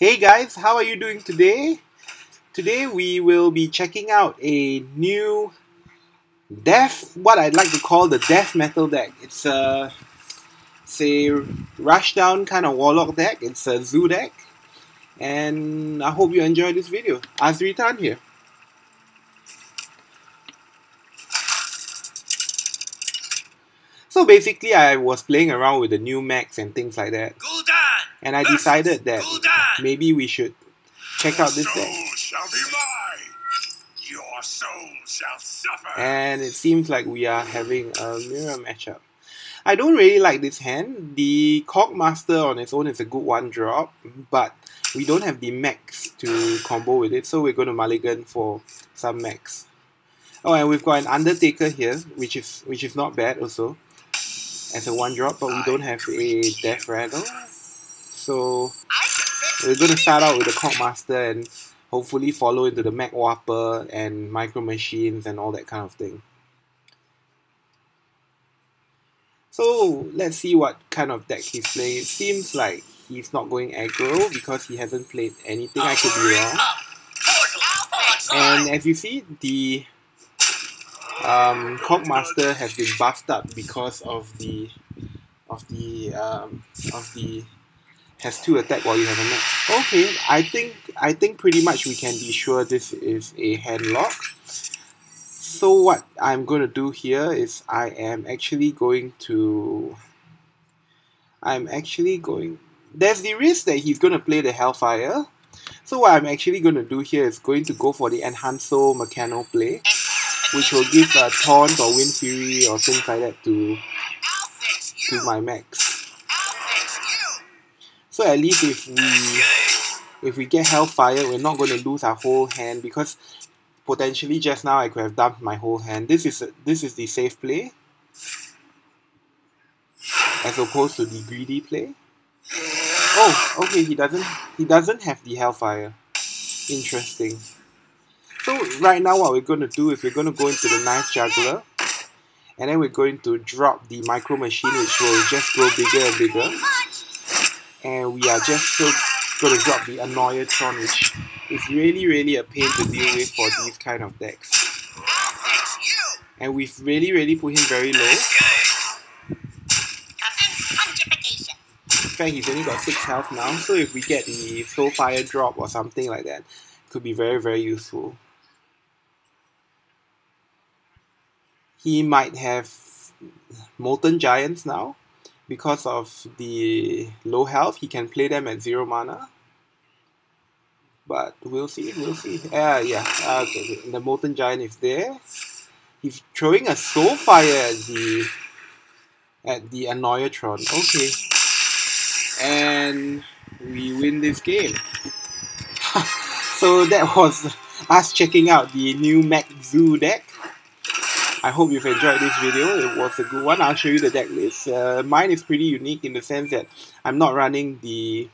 Hey guys, how are you doing today? Today we will be checking out a new what I'd like to call the death metal deck. It's a rushdown kind of warlock deck. It's a zoo deck, and I hope you enjoy this video. Azritan here. So basically, I was playing around with the new mechs and things like that, and I decided that maybe we should check out this deck. Your soul shall suffer. And it seems like we are having a mirror matchup. I don't really like this hand. The Cogmaster on its own is a good 1-drop, but we don't have the mechs to combo with it, so we're going to mulligan for some mechs. Oh, and we've got an Undertaker here, which is not bad also, as a 1-drop, but we don't have a Death Rattle. So we're going to start out with the Cogmaster and hopefully follow into the Mech Warper and Micro Machines and all that kind of thing. So let's see what kind of deck he's playing. It seems like he's not going aggro because he hasn't played anything. I could be wrong. And as you see, the Cogmaster has been buffed up because of the has 2 attack while you have a mech. Okay, I think pretty much we can be sure this is a hand lock. So what I'm going to do here is there's the risk that he's going to play the Hellfire. So what I'm actually going to do here is going to go for the Enhanso Mechano play, which will give Taunt or Wind Fury or things like that to my mechs. So at least if we get Hellfire, we're not going to lose our whole hand, because potentially just now I could have dumped my whole hand. This is the safe play as opposed to the greedy play. Oh, okay, he doesn't have the Hellfire. Interesting. So right now what we're going to do is we're going to go into the Knife Juggler, and then we're going to drop the Micro Machine, which will just grow bigger and bigger. And we are just still going to drop the Annoyatron, which is really a pain to deal with for these kind of decks. And we've really put him very low. In fact, he's only got 6 health now, so if we get the Soul Fire drop or something like that, it could be very useful. He might have Molten Giants now. Because of the low health, he can play them at 0 mana. But we'll see. Okay, the Molten Giant is there. He's throwing a Soul Fire at the Annoyatron. Okay. And we win this game. So that was us checking out the new Mech Zoo deck. I hope you've enjoyed this video. It was a good one. I'll show you the deck list. Mine is pretty unique in the sense that I'm not running the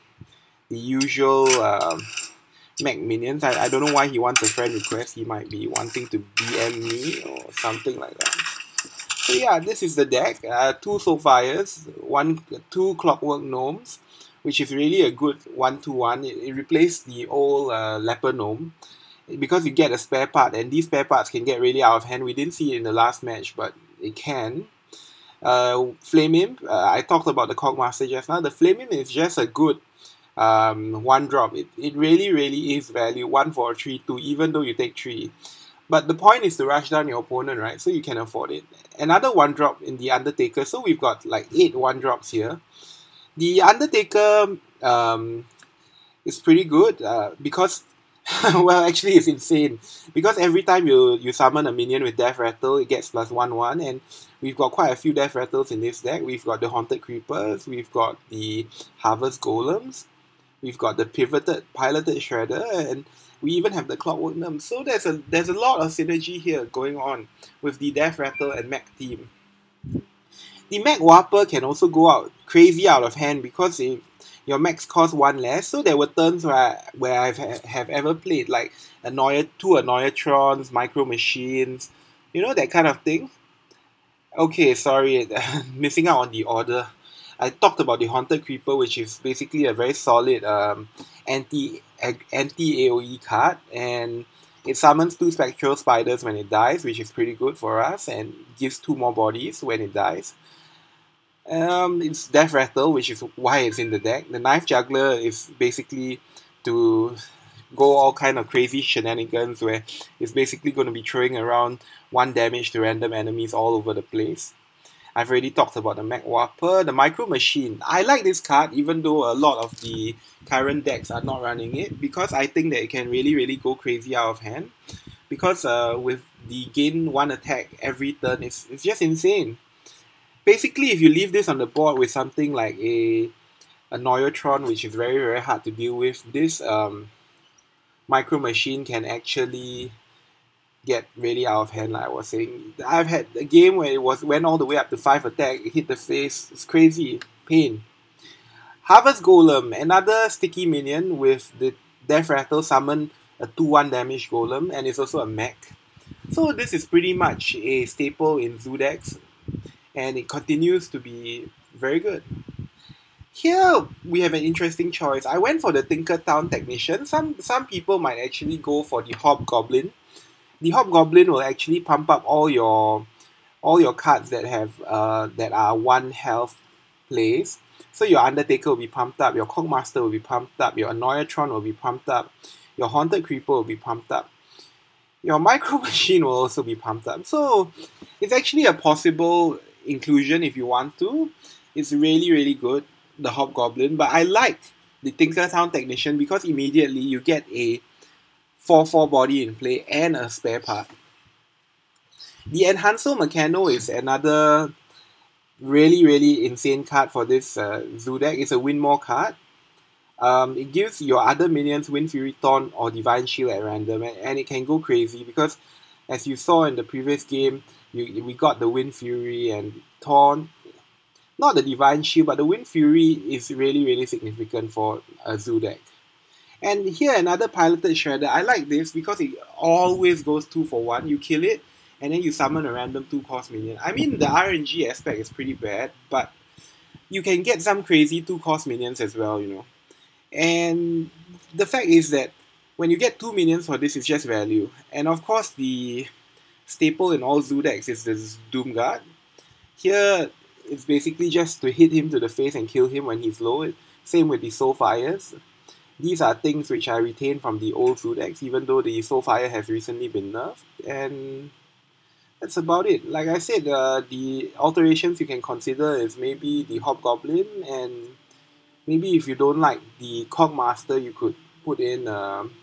usual mech minions. I don't know why he wants a friend request. He might be wanting to BM me or something like that. So yeah, this is the deck. 2 Soulfires, 2 Clockwork Gnomes, which is really a good 1-1. It replaced the old Leper Gnome, because you get a spare part, and these spare parts can get really out of hand. We didn't see it in the last match, but it can. Flame Imp, I talked about the Cogmaster just now. The Flame Imp is just a good 1-drop. It really is value. 1 for a 3/2, even though you take 3. But the point is to rush down your opponent, right? So you can afford it. Another 1-drop in the Undertaker. So we've got like 8 1-drops here. The Undertaker is pretty good because well, actually it's insane, because every time you summon a minion with Death Rattle, it gets +1/1, and we've got quite a few Death Rattles in this deck. We've got the Haunted Creepers, we've got the Harvest Golems, we've got the Piloted Shredder, and we even have the Clockwork Gnome. So there's a lot of synergy here going on with the Death Rattle and Mech team. The Mech Warper can also go out crazy out of hand because your mechs cost 1 less. So there were turns where I have ever played like 2 Annoyatrons, Micro Machines, you know, that kind of thing. Okay, sorry, missing out on the order. I talked about the Haunted Creeper, which is basically a very solid anti AoE card, and it summons 2 spectral spiders when it dies, which is pretty good for us, and gives 2 more bodies when it dies. It's Death Rattle, which is why it's in the deck. The Knife Juggler is basically to go all kind of crazy shenanigans where it's basically going to be throwing around 1 damage to random enemies all over the place. I've already talked about the Mech Warper, the Micro Machine. I like this card even though a lot of the current decks are not running it, because I think that it can really go crazy out of hand. Because with the gain 1 attack every turn, it's just insane. Basically, if you leave this on the board with something like a Neutron, which is very hard to deal with, this Micro Machine can actually get really out of hand, like I was saying. I've had a game where it went all the way up to 5 attack, it hit the face, it's crazy, pain. Harvest Golem, another sticky minion with the Death Rattle summon a 2-1 damage golem, and it's also a mech. So this is pretty much a staple in Zoo decks, and it continues to be very good. Here we have an interesting choice. I went for the Tinkertown Technician. Some people might actually go for the Hobgoblin. The Hobgoblin will actually pump up all your cards that have that are 1 health plays. So your Undertaker will be pumped up, your Cogmaster will be pumped up, your Neutron will be pumped up, your Haunted Creeper will be pumped up. Your Micro Machine will also be pumped up. So it's actually a possible inclusion if you want to. It's really good, the Hobgoblin, but I like the Tinkertown Technician because immediately you get a 4/4 body in play and a spare part. The Enhancer Mechano is another really insane card for this Zoo deck. It's a win more card. It gives your other minions Wind Fury, Taunt, or Divine Shield at random, and it can go crazy because, as you saw in the previous game, we got the Wind Fury and Taunt. Not the Divine Shield, but the Wind Fury is really significant for a Zoo deck. And here another Piloted Shredder. I like this because it always goes 2 for 1. You kill it, and then you summon a random 2-cost minion. I mean, the RNG aspect is pretty bad, but you can get some crazy 2-cost minions as well, you know. And the fact is that when you get 2 minions for this, it's just value. And of course, the staple in all Zoo decks is this Doomguard. Here, it's basically just to hit him to the face and kill him when he's low. Same with the Soulfires. These are things which I retain from the old Zoo decks, even though the Soulfire has recently been nerfed. And that's about it. Like I said, the alterations you can consider is maybe the Hobgoblin, and maybe if you don't like the Cogmaster, you could put in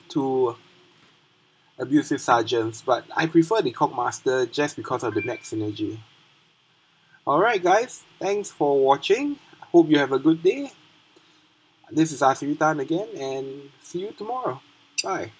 2 Abusive Sergeants. But I prefer the Cogmaster just because of the mech synergy. Alright guys, thanks for watching. Hope you have a good day. This is Asiritan again, and see you tomorrow. Bye.